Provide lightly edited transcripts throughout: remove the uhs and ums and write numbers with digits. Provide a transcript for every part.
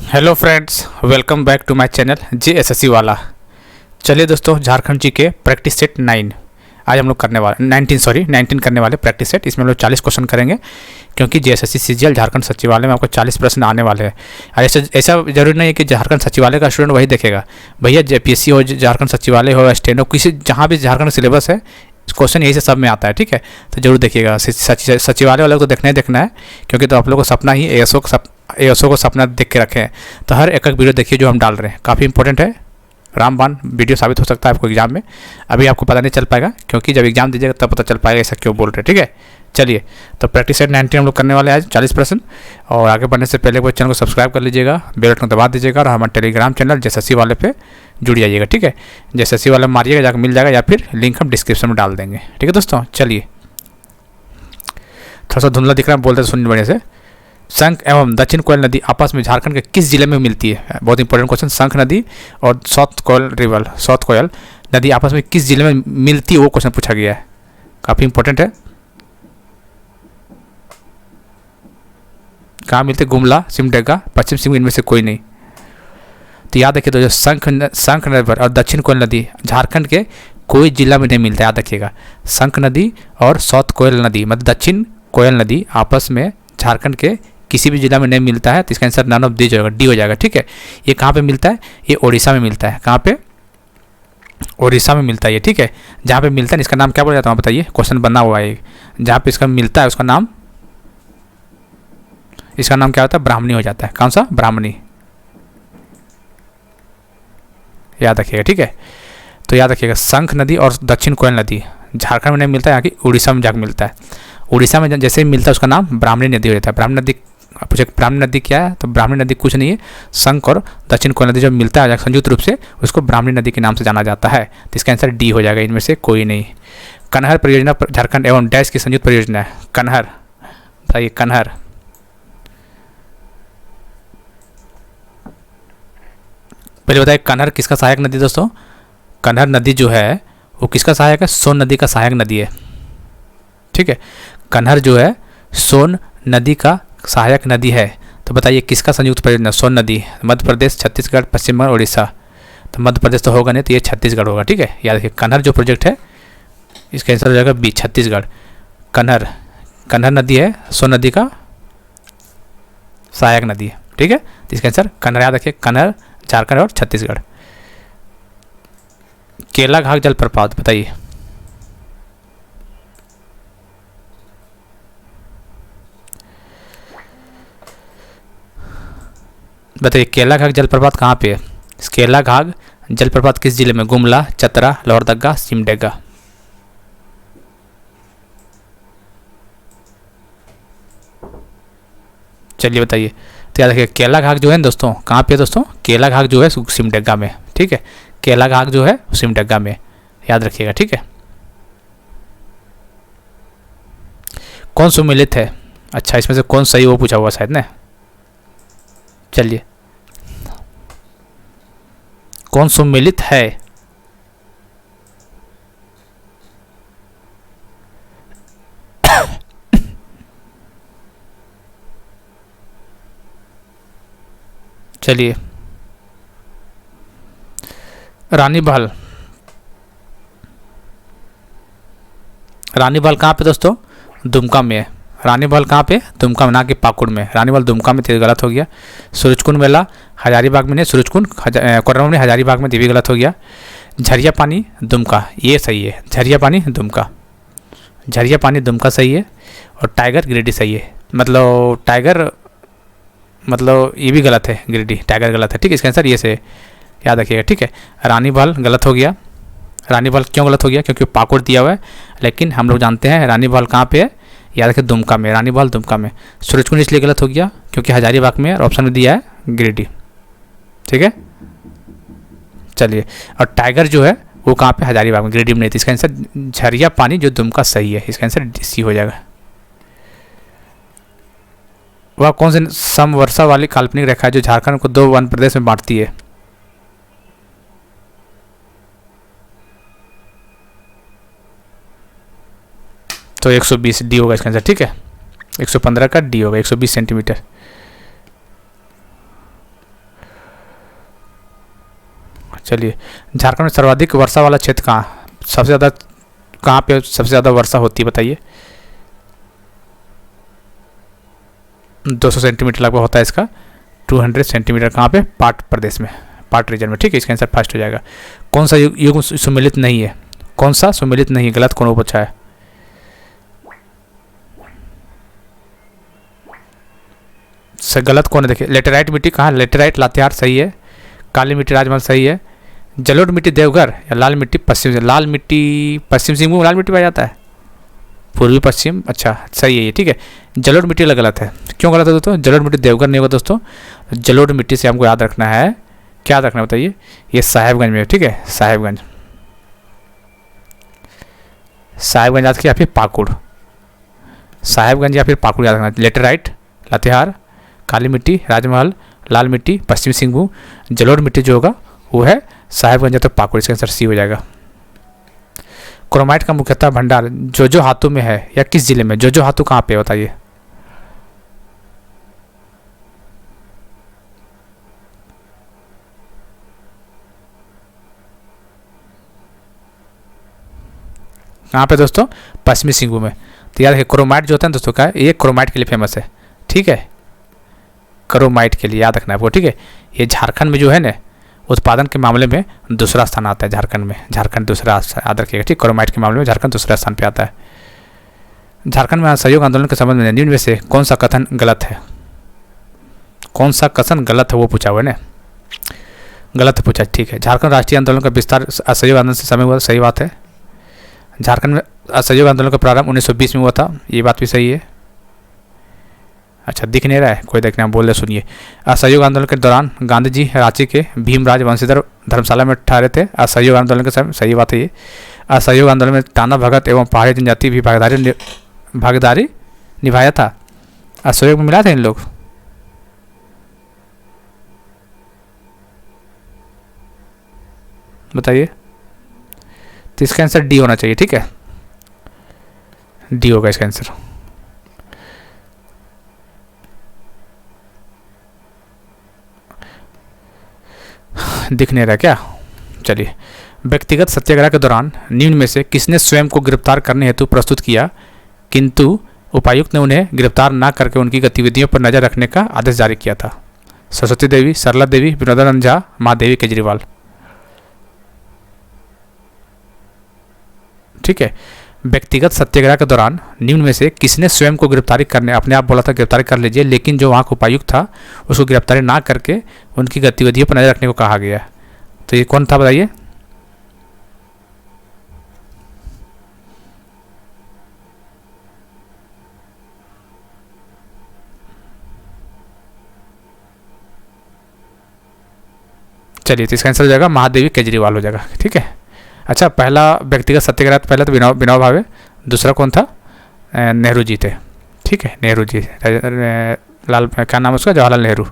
Hello friends, welcome back to my channel JSSC वाला। चलिए दोस्तों, झारखंड जी के प्रैक्टिस सेट 9 आज हम लोग करने वाले 19 करने वाले प्रैक्टिस सेट। इसमें हम लोग 40 क्वेश्चन करेंगे क्योंकि JSSC CGL झारखंड सचिवालय में आपको 40 प्रश्न आने वाले हैं। और ऐसा जरूरी नहीं है कि झारखंड सचिवालय का स्टूडेंट वही देखेगा। भैया JPSC हो, झारखंड सचिवालय हो, स्टेनो, किसी जहाँ भी झारखंड सिलेबस है, क्वेश्चन यही से सब में आता है। ठीक है, तो जरूर देखिएगा। सचिवालय वाले को तो देखना ही देखना है, क्योंकि तो आप लोगों को सपना ही ASO को सपना देख के रखें। तो हर एक वीडियो देखिए जो हम डाल रहे हैं, काफ़ी इंपॉर्टेंट है। रामबाण वीडियो साबित हो सकता है आपको एग्जाम में। अभी आपको पता नहीं चल पाएगा, क्योंकि जब एग्जाम दीजिएगा तब पता चल पाएगा ऐसा क्यों बोल रहे हैं। ठीक है, चलिए तो प्रैक्टिस सेट 19 हम लोग करने वाले हैं आज 40 प्रश्न। और आगे बढ़ने से पहले वो चैनल को सब्सक्राइब कर लीजिएगा, बेल आइकन दबा दीजिएगा और हमारे टेलीग्राम चैनल JSSC वाले पे जुड़ जाइएगा। ठीक है, JSSC वाले मारिएगा, जाकर मिल जाएगा, या फिर लिंक हम डिस्क्रिप्शन में डाल देंगे। ठीक है दोस्तों, चलिए। थोड़ा सा धुंधला दिख रहा है, बोलते सुनिए बढ़िया से। शंख एवं दक्षिण कोयल नदी आपस में झारखंड के किस जिले में मिलती है? बहुत इंपॉर्टेंट क्वेश्चन। शंख नदी और साउथ कोयल नदी आपस में किस जिले में मिलती है, वो क्वेश्चन पूछा गया है। काफ़ी इंपॉर्टेंट है। कहाँ मिलते? गुमला, सिमडेगा, पश्चिम सिंहभूम, इनमें से कोई नहीं। तो याद रखिए, तो जो शंख नदी और दक्षिण कोयल नदी झारखंड के कोई जिला में नहीं मिलता, याद रखिएगा। शंख नदी और साउथ कोयल नदी मतलब दक्षिण कोयल नदी आपस में झारखंड के किसी भी जिला में नहीं मिलता है। तो इसका आंसर नन ऑफ दीज होगा, डी हो जाएगा। ठीक है, ये कहाँ पे मिलता है? ये ओडिशा में मिलता है। कहाँ पे? ओडिशा में मिलता है ये। ठीक है, जहाँ पे मिलता है इसका नाम क्या बोला जाता है बताइए? क्वेश्चन बना हुआ है। जहाँ पे इसका मिलता है इसका नाम क्या होता है? ब्राह्मणी हो जाता है। कौन सा? ब्राह्मणी, याद रखिएगा। ठीक है, तो याद रखिएगा, शंख नदी और दक्षिण कोयल नदी झारखंड में नहीं मिलता है, यहाँ की उड़ीसा में जाकर मिलता है। उड़ीसा में जैसे ही मिलता है उसका नाम ब्राह्मणी नदी हो जाता है। ब्राह्मणी नदी, पूछे ब्राह्मणी नदी क्या है? तो ब्राह्मणी नदी कुछ नहीं है, शंख और दक्षिण कोयल नदी जब मिलता है संयुक्त रूप से, उसको ब्राह्मणी नदी के नाम से जाना जाता है। तो इसका आंसर डी हो जाएगा, इनमें से कोई नहीं। कनहर परियोजना झारखंड एवं डैश की संयुक्त परियोजना है। कनहर, बताइए कनहर। पहले बताइए कनहर किसका सहायक नदी? दोस्तों, कनहर नदी जो है वो किसका सहायक है? सोन नदी का सहायक नदी है। ठीक है, कनहर जो है सोन नदी का सहायक नदी है। तो बताइए किसका संयुक्त परियोजना? सोन नदी, मध्य प्रदेश, छत्तीसगढ़, पश्चिम बंगाल, उड़ीसा। तो मध्य प्रदेश तो होगा नहीं, तो ये छत्तीसगढ़ होगा। ठीक है, याद रखिए, कनहर जो प्रोजेक्ट है इसका आंसर हो जाएगा बी, छत्तीसगढ़। कनहर नदी है सोन नदी का सहायक नदी है। ठीक है, तो इसका आंसर कनहर, याद रखिए, कनहर झारखंड और छत्तीसगढ़। केला घाट जलप्रपात बताइए। बताइए केला घाट जलप्रपात कहाँ पे है? केला घाट जलप्रपात किस जिले में? गुमला, चतरा, लोहरदगा, सिमडेगा। चलिए बताइए। तो याद रखिए, केला घाट जो है दोस्तों कहाँ पे है? दोस्तों, केला घाट जो है सिमडेगा में। ठीक है, केला घाट जो है सिमडेगा में, याद रखिएगा। ठीक है, कौन सुमेलित है? अच्छा, इसमें से कौन सही वो पूछा हुआ शायद ना। चलिए, कौन सुमेलित है? चलिए, रानीबहल। रानीबहल कहाँ पे दोस्तों? दुमका में है। रानीबहल कहाँ पे? दुमका में, ना कि पाकुड़ में। रानीबहल दुमका में, तो गलत हो गया। सूरजकुंड मेला हजारीबाग में नहीं, सूरजकुंड कोडरमा में, हजारीबाग में, ये भी गलत हो गया। झरिया पानी दुमका, ये सही है। झरिया पानी दुमका, झरिया पानी दुमका सही है। और टाइगर गिरिडीह सही है। मतलब टाइगर, मतलब ये भी गलत है, गिरिडीह टाइगर गलत है। ठीक है, इसका आंसर ये से, याद रखिएगा। ठीक है, रानीबहल गलत हो गया। रानीबहल क्यों गलत हो गया? क्योंकि पाकुड़ दिया हुआ है, लेकिन हम लोग जानते हैं रानीबहल कहाँ पे है। याद रखिए, दुमका में। रानीबहल दुमका में। सूरजकुंड इसलिए गलत हो गया क्योंकि हजारीबाग में, और ऑप्शन में दिया है गिरिडीह। ठीक है, चलिए। और टाइगर जो है वो कहाँ पे? हजारीबाग में, गिरिडीह में नहीं थी। इसका आंसर झरिया पानी जो दुमका सही है। इसका आंसर सी हो जाएगा। वह कौन से समवर्षा वाली काल्पनिक रेखा है जो झारखंड को 2 वन प्रदेश में बांटती है? तो 120 डी होगा इसका आंसर। ठीक है, 115 का डी होगा, 120 सेंटीमीटर। चलिए, झारखंड में सर्वाधिक वर्षा वाला क्षेत्र कहाँ, सबसे ज़्यादा कहाँ पे सबसे ज़्यादा वर्षा होती है बताइए। 200 सेंटीमीटर लगभग होता है इसका, 200 सेंटीमीटर कहाँ पे, पाट प्रदेश में, पाट रीजन में, ठीक है। इसका आंसर फर्स्ट हो जाएगा। कौन सा युग सुमिलित नहीं है, कौन सा सुमिलित नहीं है, गलत कौन पूछा है। गलत कौन है देखिए, लेटेराइट मिट्टी कहाँ, लेटेराइट लातेहार सही है, काली मिट्टी राजमहल सही है, जलोढ़ मिट्टी देवघर, या लाल मिट्टी पश्चिम, लाल मिट्टी पश्चिम सिंहभूम, लाल मिट्टी पाया जाता है, पूर्वी पश्चिम, अच्छा सही है ये, ठीक है। जलोढ़ मिट्टी गलत है, क्यों गलत है दोस्तों, जलोढ़ मिट्टी देवघर नहीं होगा दोस्तों, जलोढ़ मिट्टी से हमको याद रखना है, क्या याद रखना है बताइए, ये साहेबगंज में, ठीक है, साहेबगंज, साहेबगंज याद किया, या फिर पाकुड़, साहेबगंज या फिर पाकुड़ याद रखना। लेटेराइट लातेहार, काली मिट्टी राजमहल, लाल मिट्टी पश्चिमी सिंहभूम, जलोढ़ मिट्टी जो होगा वो है साहेबगंज, तो पाकुड़, इसका आंसर सी हो जाएगा। क्रोमाइट का मुख्यतः भंडार जो हाथों में है या किस जिले में, जो हाथों कहाँ पे बताइए। कहाँ पे दोस्तों, पश्चिमी सिंहभूम में। तो याद है क्रोमाइट जो होता है दोस्तों का, ये क्रोमाइट के लिए फेमस है, ठीक है, क्रोमाइट के लिए याद रखना है आपको, ठीक है। ये झारखंड में जो है ना, उत्पादन के मामले में दूसरा स्थान आता है झारखंड में, झारखंड दूसरा याद रखिएगा, ठीक। क्रोमाइट के मामले में झारखंड दूसरा स्थान पे आता है। झारखंड में असहयोग आंदोलन के संबंध में निम्न में से कौन सा कथन गलत है, कौन सा कथन गलत है वो पूछा हुआ है ना, गलत पूछा, ठीक है। झारखंड राष्ट्रीय आंदोलन का विस्तार असहयोग आंदोलन से समय हुआ, सही बात है। झारखंड में असहयोग आंदोलन का प्रारंभ 1920 में हुआ था, ये बात भी सही है। अच्छा दिख नहीं रहा है, कोई देखना बोल रहे सुनिए। असहयोग आंदोलन के दौरान गांधी जी रांची के भीमराज वंशीधर धर्मशाला में ठहरे थे, असहयोग आंदोलन के समय, सही बात है ये। असहयोग आंदोलन में टाना भगत एवं पहाड़ी जनजाति भी भागीदारी निभाया था, असहयोग में मिला था इन लोग। बताइए, तो इसका आंसर डी होना चाहिए, ठीक है, डी होगा इसका आंसर। दिख नहीं रहा क्या, चलिए। व्यक्तिगत सत्याग्रह के दौरान निम्न में से किसने स्वयं को गिरफ्तार करने हेतु प्रस्तुत किया, किंतु उपायुक्त ने उन्हें गिरफ्तार न करके उनकी गतिविधियों पर नजर रखने का आदेश जारी किया था। सरस्वती देवी, सरला देवी, विनोदानंद झा, महादेवी केजरीवाल, ठीक है। व्यक्तिगत सत्याग्रह के दौरान निम्न में से किसने स्वयं को गिरफ्तारी करने, अपने आप बोला था गिरफ्तारी कर लीजिए, लेकिन जो वहाँ का उपायुक्त था उसको गिरफ्तारी ना करके उनकी गतिविधियों पर नजर रखने को कहा गया, तो ये कौन था बताइए। चलिए, तो इसका आंसर हो जाएगा महादेवी केजरीवाल हो जाएगा, ठीक है। अच्छा, पहला व्यक्तिगत सत्याग्रह पहले तो विनोबा भावे, दूसरा कौन था, नेहरू जी थे, ठीक है, नेहरू जी, लाल क्या नाम है उसका, जवाहरलाल नेहरू।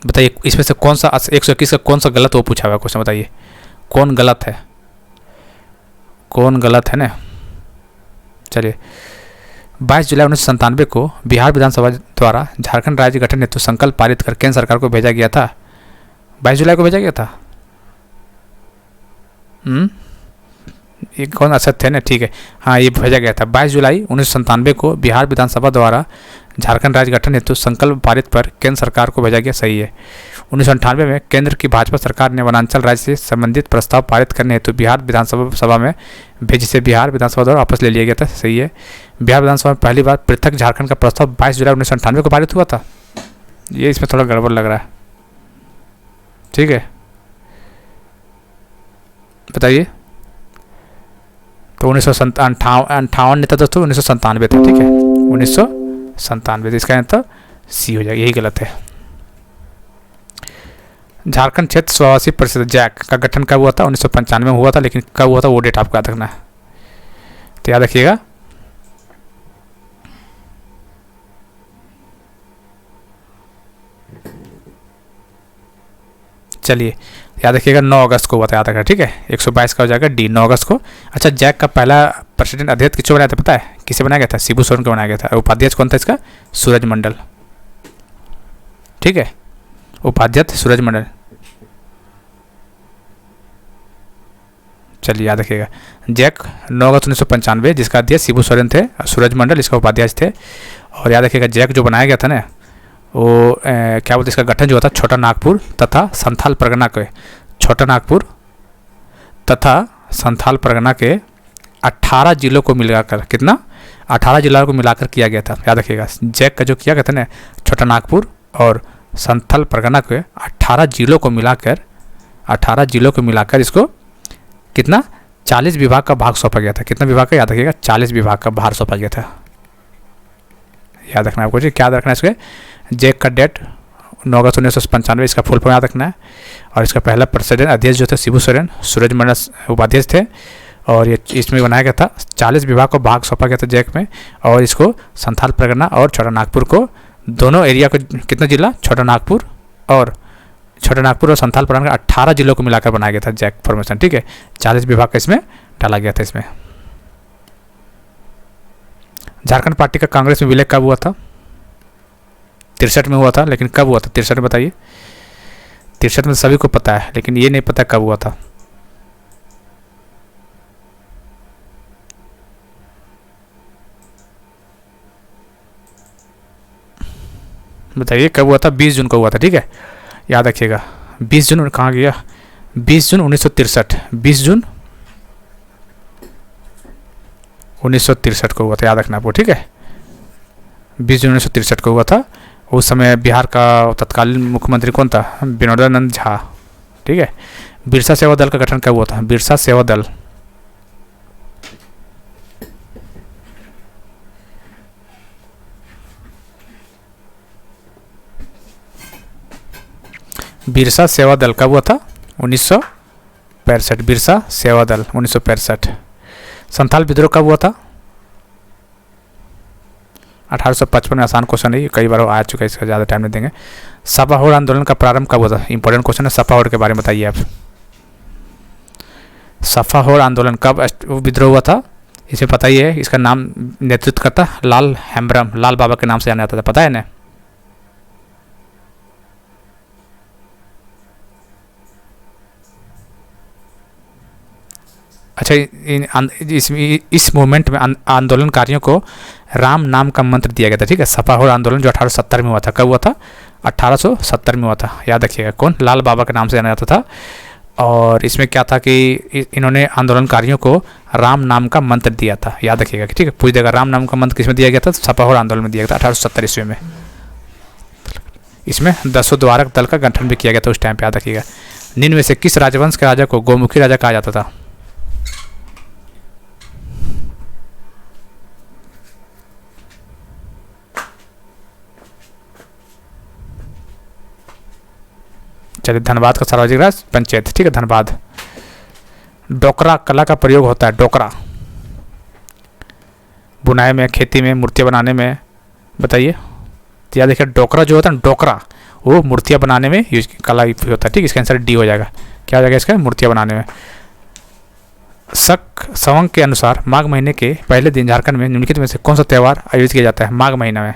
बताइए इसमें से कौन सा 121 का कौन सा गलत वो पूछा हुआ क्वेश्चन, बताइए कौन गलत है, कौन गलत है ना। चलिए, 22 जुलाई 1997 को बिहार विधानसभा द्वारा झारखंड राज्य गठन हेतु संकल्प पारित कर केंद्र सरकार को भेजा गया था, 22 जुलाई को भेजा गया था। ये कौन असत्य है ना, ठीक है, हाँ ये भेजा गया था। 22 जुलाई 1997 को बिहार विधानसभा द्वारा झारखंड राज्य गठन हेतु संकल्प पारित पर केंद्र सरकार को भेजा गया, सही है। 1998 में केंद्र की भाजपा सरकार ने वनांचल राज्य से संबंधित प्रस्ताव पारित करने हेतु बिहार विधानसभा में भेज, जिसे बिहार विधानसभा द्वारा वापस ले लिया गया था, सही है। बिहार विधानसभा में पहली बार पृथक झारखंड का प्रस्ताव 22 जुलाई 1998 को पारित हुआ था, ये इसमें थोड़ा गड़बड़ लग रहा है, ठीक है। बताइए, तो 1958 नेता दोस्तों 1997 थे, ठीक है, 1997, इसका आंसर सी हो जाएगा, यही गलत है। झारखंड क्षेत्र स्वासी परिषद जैक का गठन कब हुआ था, 1995 में हुआ था, लेकिन कब हुआ था वो डेट आपको याद रखना है, तो याद रखिएगा। चलिए, याद रखिएगा 9 अगस्त को हुआ था, याद रखना, ठीक है। 122 का हो जाएगा डी, 9 अगस्त को। अच्छा, जैक का पहला प्रेसिडेंट अध्यक्ष किसको बनाया था पता है, किसे बनाया गया था, शिबू सोरेन को बनाया गया था। उपाध्यक्ष कौन था इसका, सूरज मंडल, ठीक है, उपाध्यक्ष सूरज मंडल। चलिए याद रखिएगा। जैक 9 अगस्त 1995, जिसका अध्यक्ष शिबू सोरेन थे, सूरज मंडल इसका उपाध्यक्ष थे। और याद रखिएगा जैक जो बनाया गया था ना, वो क्या बोलते, इसका गठन जो था छोटा नागपुर तथा संथाल परगना के, छोटा नागपुर तथा संथाल परगना के 18 जिलों को मिलाकर, कितना, 18 जिलों को मिलाकर किया गया था। याद रखिएगा जैक का जो किया गया था ना, छोटा नागपुर और संथाल परगना के 18 जिलों को मिलाकर, 18 जिलों को मिलाकर इसको कितना, 40 विभाग का भाग सौंपा गया था। कितना विभाग का, याद रखिएगा 40 विभाग का भार सौंपा गया था। याद रखना है आपको जी, क्या याद रखना है इसके, जैक का डेट 9 अगस्त 1995, इसका फुल फॉर्म याद रखना है। और इसका पहला प्रेसिडेंट अध्यक्ष जो थे शिबू सोरेन, सूरज मंडल उपाध्यक्ष थे। और ये इसमें बनाया गया था, 40 विभाग को भाग सौंपा गया था जैक में। और इसको संथाल परगना और छोटा नागपुर को, दोनों एरिया को, कितना जिला, छोटा नागपुर और संथाल परगना 18 जिलों को मिलाकर बनाया गया था जैक फॉर्मेशन। ठीक है, 40 विभाग का इसमें डाला गया था। इसमें झारखंड पार्टी का कांग्रेस में विलय कब हुआ था, 63 में हुआ था। लेकिन कब हुआ था 63 में, बताइए। 63 में सभी को पता है, लेकिन ये नहीं पता कब हुआ था। बताइए कब हुआ था, 20 जून को हुआ था। ठीक है, याद रखिएगा 20 जून, कहाँ गया, 20 जून 1963, 20 जून 1963 को हुआ था। याद रखना आपको, ठीक है, 20 जून 1963 को हुआ था। उस समय बिहार का तत्कालीन मुख्यमंत्री कौन था, विनोदानंद झा। ठीक है, बिरसा सेवा दल का गठन कब हुआ था, बिरसा सेवा दल, बिरसा सेवा दल कब हुआ था, 1965, बिरसा सेवा दल 1965। संथाल विद्रोह कब हुआ था, 1855 में। आसान क्वेश्चन है, कई बार आ चुका है, इसका ज़्यादा टाइम नहीं देंगे। सपाहोड़ आंदोलन का प्रारंभ कब हुआ था, इंपॉर्टेंट क्वेश्चन है, सपाहोड़ के बारे में बताइए आप। सपाहोड़ आंदोलन कब विद्रोह हुआ था, इसे पता ही है। इसका नाम नेतृत्व करता लाल हेम्ब्रम, लाल बाबा के नाम से जाना जाता था, पता है ना। अच्छा, इस मूवमेंट में आंदोलनकारियों को राम नाम का मंत्र दिया गया था। ठीक है, सपाहोड़ आंदोलन जो 1870 में हुआ था, कब हुआ था, 1870 में हुआ था। याद रखिएगा, कौन, लाल बाबा के नाम से जाना जाता था। और इसमें क्या था कि इन्होंने आंदोलनकारियों को राम नाम का मंत्र दिया था। याद रखिएगा, ठीक है, पूछ देगा राम नाम का मंत्र किसमें दिया गया था, सपाहोड़ आंदोलन में दिया गया था 1870 ईस्वी में। इसमें 10 द्वारक दल का गठन भी किया गया था उस टाइम पे। याद रखिएगा, निम्न में से किस राजवंश के राजा को गोमुखी राजा कहा जाता था, चलिए, धनबाद का सार्वजनिक राज पंचायत। ठीक है, धनबाद। डोकरा कला का प्रयोग होता है, डोकरा बुनाई में, खेती में, मूर्तियाँ बनाने में, बताइए। तो याद देखिए, डोकरा जो होता है ना, डोकरा वो मूर्तियाँ बनाने में यूज कला होता है। ठीक, इसका आंसर डी हो जाएगा। क्या हो जाएगा इसका, मूर्तियाँ बनाने में। शक सवंग के अनुसार माघ महीने के पहले दिन झारखंड में निम्नलिखित में से कौन सा त्यौहार आयोजित किया जाता है माघ महीना में।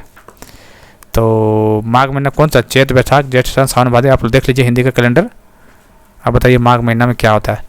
तो माघ महीना कौन सा, चैत बैसाख जेठ सावन भादे, आप लोग देख लीजिए हिंदी का कैलेंडर। अब बताइए माघ महीना में क्या होता है।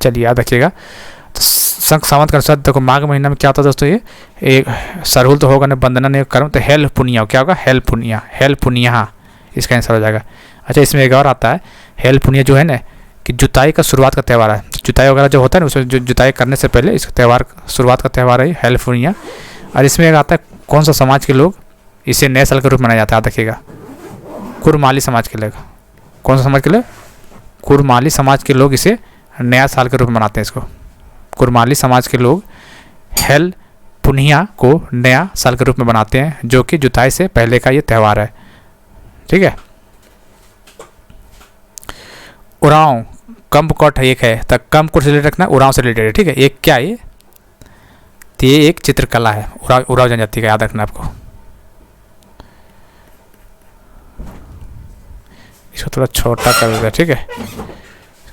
चलिए याद रखिएगा। तो संघ सावंत के अनुसार देखो माघ महीना में क्या होता है दोस्तों, ये एक सरहुल तो होगा ना, बंदना ने कर्म, तो हेल पुनिया, क्या होगा, हेल पुनिया, हेल पुनिया इसका आंसर हो जाएगा। अच्छा, इसमें एक और आता है, हेल पुनिया जो है ना, कि जुताई का शुरुआत का त्यौहार है। जुताई वगैरह जो होता है ना, उसमें जो जुताई करने से पहले इसका त्यौहार, शुरुआत का त्यौहार है हेल पुनिया। और इसमें एक आता है, कौन सा समाज के लोग इसे नए साल के रूप में मनाया जाता है, याद रखिएगा, कुरमाली समाज के लोग। कौन सा समाज के लोग, कुरमाली समाज के लोग इसे नया साल के रूप में मनाते हैं इसको। कुरमाली समाज के लोग हेल पुनिया को नया साल के रूप में मनाते हैं, जो कि जुताई से पहले का ये त्यौहार है। ठीक है, उरांव कम्बकोट एक है, तो कम्बकोट से रिलेटेड रखना, उरांव से रिलेटेड है। ठीक है, एक क्या ये, तो ये एक चित्रकला है, उरांव जनजाति का, याद रखना आपको। इसको थोड़ा छोटा कर देते हैं। ठीक है,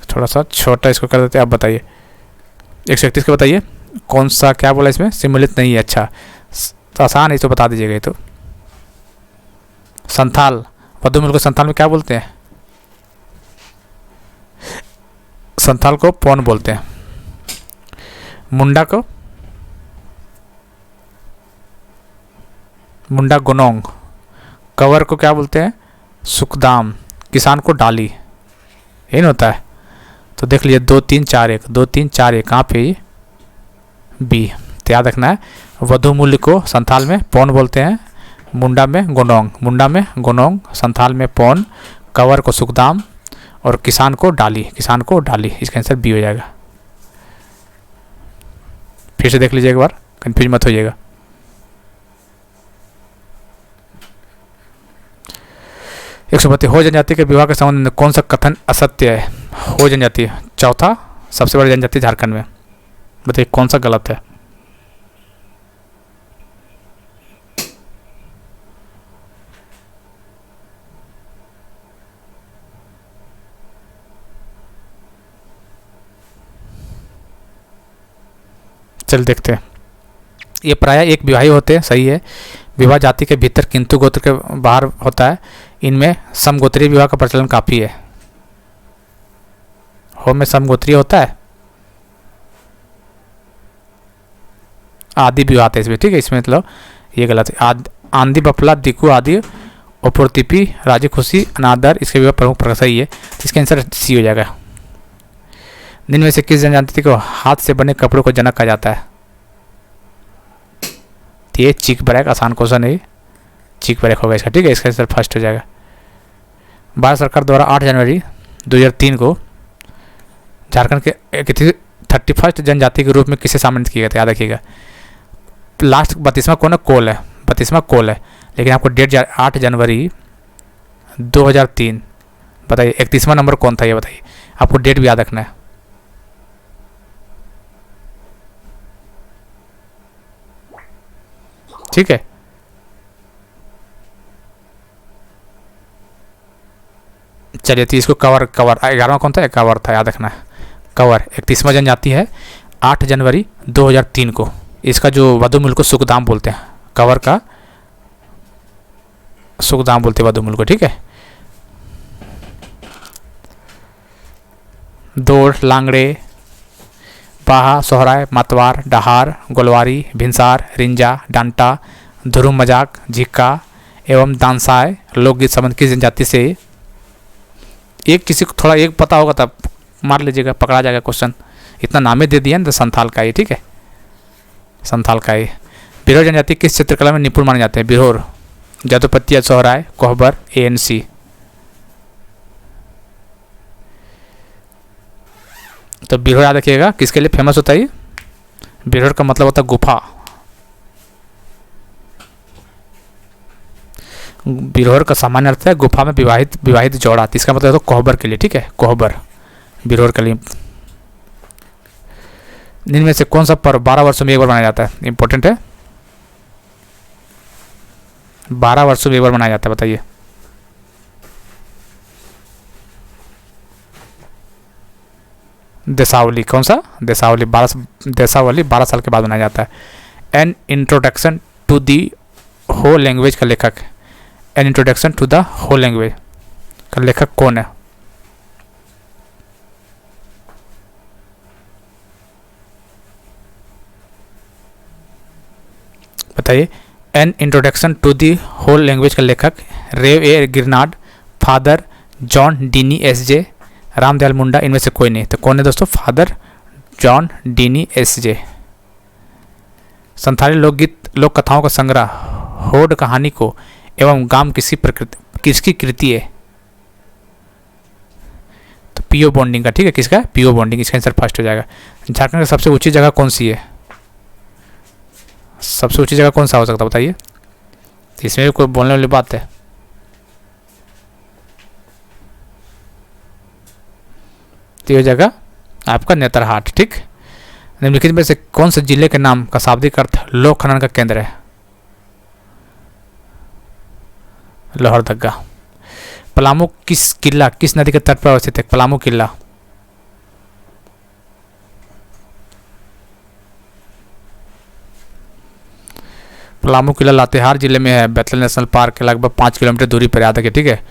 थोड़ा सा छोटा इसको कर देते हैं। आप बताइए 131 का बताइए कौन सा, क्या बोला इसमें, सम्मिलित नहीं है। अच्छा, तो आसान है, तो बता दीजिएगा ये तो। संथाल, वधुमूल को संथाल में क्या बोलते हैं? संथाल को पौन बोलते हैं। मुंडा को मुंडा गोनोंग। कवर को क्या बोलते हैं? सुखदाम। किसान को डाली। यही नहीं होता है? तो देख लीजिए 2 3 4 1, 2 3 4 1 कहाँ पे? बी। तो याद रखना है, वधुमूल्य को संथाल में पौन बोलते हैं, मुंडा में गोनोंग, मुंडा में गोनोंग, संथाल में पौन, कवर को सुखदाम और किसान को डाली, किसान को डाली। इसका आंसर बी हो जाएगा। फिर से देख लीजिए एक बार, कंफ्यूज मत होइएगा। एक सौ 32, हो जनजाति के विवाह के संबंध में कौन सा कथन असत्य है? हो जनजाति चौथा सबसे बड़ी जनजाति झारखंड में, बताइए कौन सा गलत है? चल देखते हैं। ये प्रायः एक विवाही होते हैं, सही है। विवाह जाति के भीतर किंतु गोत्र के बाहर होता है। इनमें समगोत्रीय विवाह का प्रचलन काफ़ी है। हो में समगोत्रीय होता है। आदि विवाह है इसमें, ठीक है। इसमें मतलब ये गलत है। आंधी बफला दिकू आदि ओपुरतिपी राजी खुशी अनादर इसके विवाह प्रमुख प्रकार सही है। इसका आंसर सी हो जाएगा। निम्न में से किस जनजाति को हाथ से बने कपड़ों को जनक कहा जाता है? तो ये चीक बरैक, आसान क्वेश्चन है, चीक बरैक होगा इसका, ठीक है। इसका आंसर फर्स्ट हो जाएगा। भारत सरकार द्वारा 8 जनवरी 2003 को झारखंड के 31 जनजाति के रूप में किसे सम्मानित किया गया था? याद रखिएगा। लास्ट 32वां कौन है? कोल है, 32वां कोल है। लेकिन आपको डेट 8 जनवरी 2003, बताइए 31वां नंबर कौन था? ये बताइए, आपको डेट भी याद रखना है। ठीक है। चलिए, तो इसको कवर 11वां कौन था? कवर था, याद रखना है। कवर 31वां जनजाति है, 8 जनवरी 2003 को। इसका जो वधुमूल को सुखदाम बोलते हैं, कवर का सुखदाम बोलते हैं वधुमूल को, ठीक है। दौड़, लांगड़े, बाहा, सोहराय, मतवार, डहार, गोलवारी, भिनसार, रिंजा, डांटा, धुरुम मजाक, झिक्का एवं दानसाय लोकगीत संबंध किस जनजाति से? एक किसी को थोड़ा एक पता होगा तब मार लीजिएगा, पकड़ा जाएगा क्वेश्चन। इतना नामे दे दिया ना, तो संथाल का ही, ठीक है, संथाल का ही। बिरहोर जनजाति किस चित्रकला में निपुण माने जाते हैं? बिरहोर, जदुपतिया, सोहराय, कोहबर, ANC। तो बिरहोर याद रखिएगा किसके लिए फेमस होता है? बिरहोर का मतलब होता है गुफा। बिरहोर का सामान्य अर्थ है गुफा में विवाहित जोड़ा। इसका मतलब है तो कोहबर के लिए, ठीक है, कोहबर बिरहोर के लिए। निम्न में से कौन सा पर्व 12 वर्षों में एक बार मनाया जाता है? इंपॉर्टेंट है, 12 वर्षों में एक बार मनाया जाता है, बताइए। देसावली, कौन सा? देसावली 12 साल के बाद मनाया जाता है। An introduction to the whole language का लेखक, an introduction to the whole language का लेखक कौन है? बताइए। An introduction to the whole language का लेखक Rev A Girnard, father John Deeney SJ, Ramdayal Munda, इनमें से कोई नहीं। तो कौन है दोस्तों? Father John Deeney SJ। Santali लोकगीत लोक कथाओं का संग्रह होड कहानी को एवं गाम किसकी कृति है? तो पीओ बॉन्डिंग का, ठीक है। किसका? PO bonding. इसका आंसर फर्स्ट हो जाएगा। झारखंड की सबसे ऊंची जगह कौन सी है? सबसे ऊंची जगह कौन सा हो सकता है, बताइए। इसमें भी कोई बोलने वाली बात है? तो ये जगह आपका नेतरहाट, ठीक। निम्नलिखित में से कौन से जिले के नाम का शाब्दिक अर्थ लोक खनन का केंद्र है? लोहरदगा। पलामू किला किस नदी के तट पर अवस्थित है? पलामू किला पलामू किला लातेहार जिले में है। बैतल नेशनल पार्क के लगभग 5 किलोमीटर दूरी पर याद रखिए, ठीक है।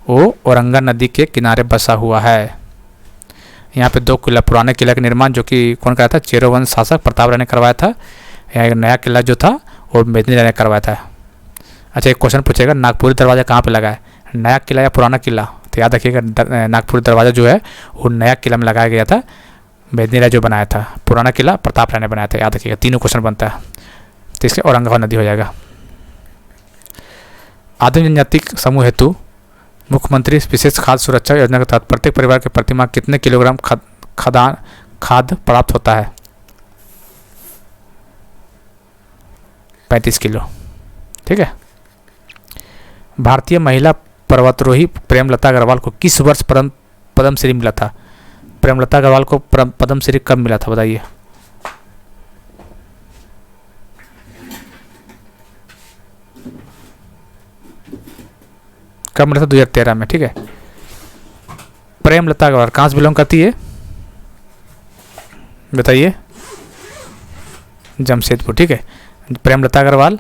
वो औरंगा नदी के किनारे बसा हुआ है। यहाँ पे 2 किला, पुराने किला का निर्माण जो कि कौन कराया था, चेरो वंश शासक प्रताप राय ने करवाया था। यहाँ एक नया किला जो था वो मेदिनी राय ने करवाया था। अच्छा, एक क्वेश्चन पूछेगा, नागपुरी दरवाज़ा कहाँ पे लगा है, नया किला या पुराना किला? तो याद रखिएगा नागपुरी दरवाज़ा जो है वो नया किला में लगाया गया था, मेदिनी राय जो बनाया था। पुराना किला प्रताप राय ने बनाया था, याद रखिएगा। तीनों क्वेश्चन बनता है तो इसके औरंगाबाद नदी हो जाएगा। आदिम जनजाति समूह हेतु मुख्यमंत्री विशेष खाद्य सुरक्षा योजना के तहत प्रत्येक परिवार के प्रति माह कितने किलोग्राम खाद्य प्राप्त होता है? 35 किलो, ठीक है। भारतीय महिला पर्वतारोही प्रेमलता अग्रवाल को किस वर्ष पद्मश्री मिला था? प्रेमलता अग्रवाल को पद्मश्री कब मिला था बताइए? कब मिला था? 2013 में, ठीक है। प्रेमलता अग्रवाल कहाँ से बिलोंग करती है बताइए? जमशेदपुर, ठीक है। प्रेमलता अग्रवाल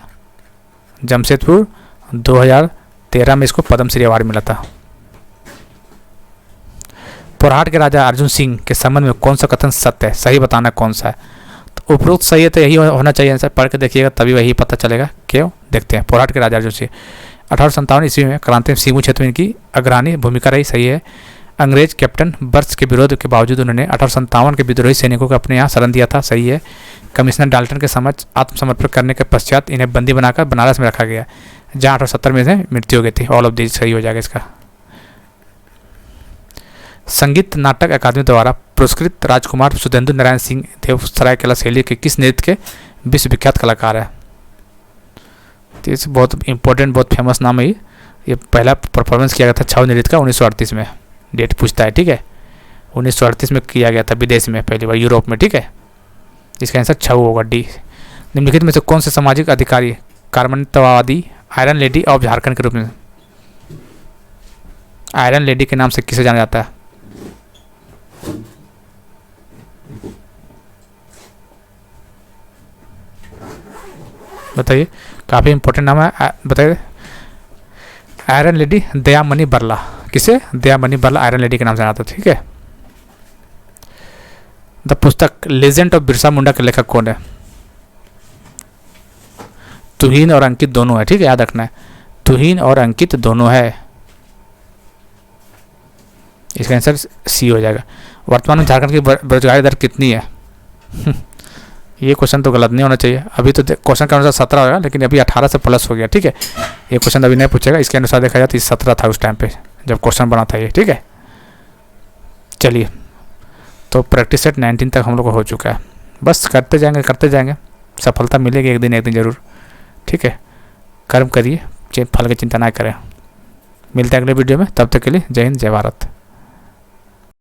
जमशेदपुर, 2013 में इसको पद्मश्री अवार्ड मिला था। पोरहाट के राजा अर्जुन सिंह के संबंध में कौन सा कथन सत्य है? सही बताना कौन सा है? तो उपरोक्त सही है तो यही होना चाहिए आंसर। पढ़ के देखिएगा तभी वही पता चलेगा। क्यों, देखते हैं। पोरहाट के राजा अर्जुन सिंह 1857 ईस्वी में क्रांति में सीमू क्षेत्र में इनकी अग्रणी भूमिका रही, सही है। अंग्रेज कैप्टन बर्च के विरोध के बावजूद उन्होंने 1857 के विद्रोही सैनिकों को अपने यहाँ शरण दिया था, सही है। कमिश्नर डाल्टन के समक्ष आत्मसमर्पण करने के पश्चात इन्हें बंदी बनाकर बनारस में रखा गया, जहाँ 1870 में इन्हें मृत्यु हो गई थी। ऑल ऑफ दिस सही हो जाएगा इसका। संगीत नाटक अकादमी द्वारा पुरस्कृत राजकुमार सुधेंद्र नारायण सिंह देव सरायकेला शैली के किस नृत्य के विश्वविख्यात कलाकार है? तो ये बहुत इंपॉर्टेंट, बहुत फेमस नाम है ये पहला परफॉर्मेंस किया गया था छऊ नृत्य का 1938 में। डेट पूछता है, ठीक है। 1938 में किया गया था विदेश में, पहली बार यूरोप में, ठीक है। इसका आंसर छऊ होगा, डी। निम्नलिखित में से कौन से सामाजिक अधिकारी कार्मिकतावादी आयरन लेडी ऑफ झारखंड के रूप में, आयरन लेडी के नाम से किसे जाना जाता है? बताइए, काफ़ी इंपॉर्टेंट नाम है, बताइए। आयरन लेडी दयामणि बरला, किसे? दयामणि बरला आयरन लेडी के नाम से जाना था, ठीक है। द पुस्तक लेजेंड ऑफ बिरसा मुंडा के लेखक कौन है? तुहीन और अंकित दोनों है, ठीक है, याद रखना है। तुहीन और अंकित दोनों है। इसका आंसर सी हो जाएगा। वर्तमान में झारखंड की बेरोजगारी दर कितनी है? ये क्वेश्चन तो गलत नहीं होना चाहिए। अभी तो क्वेश्चन का अनुसार 17 होगा, लेकिन अभी 18 से प्लस हो गया, ठीक है। ये क्वेश्चन अभी नहीं पूछेगा, इसके अनुसार देखा जाए तो 17 था उस टाइम पे जब क्वेश्चन बना था ये, ठीक है। चलिए, तो प्रैक्टिस सेट 19 तक हम लोग को हो चुका है। बस करते जाएंगे, सफलता मिलेगी एक दिन ज़रूर, ठीक है। कर्म करिए, फल की चिंता ना करें। मिलते हैं अगले वीडियो में, तब तक के लिए जय हिंद, जय भारत।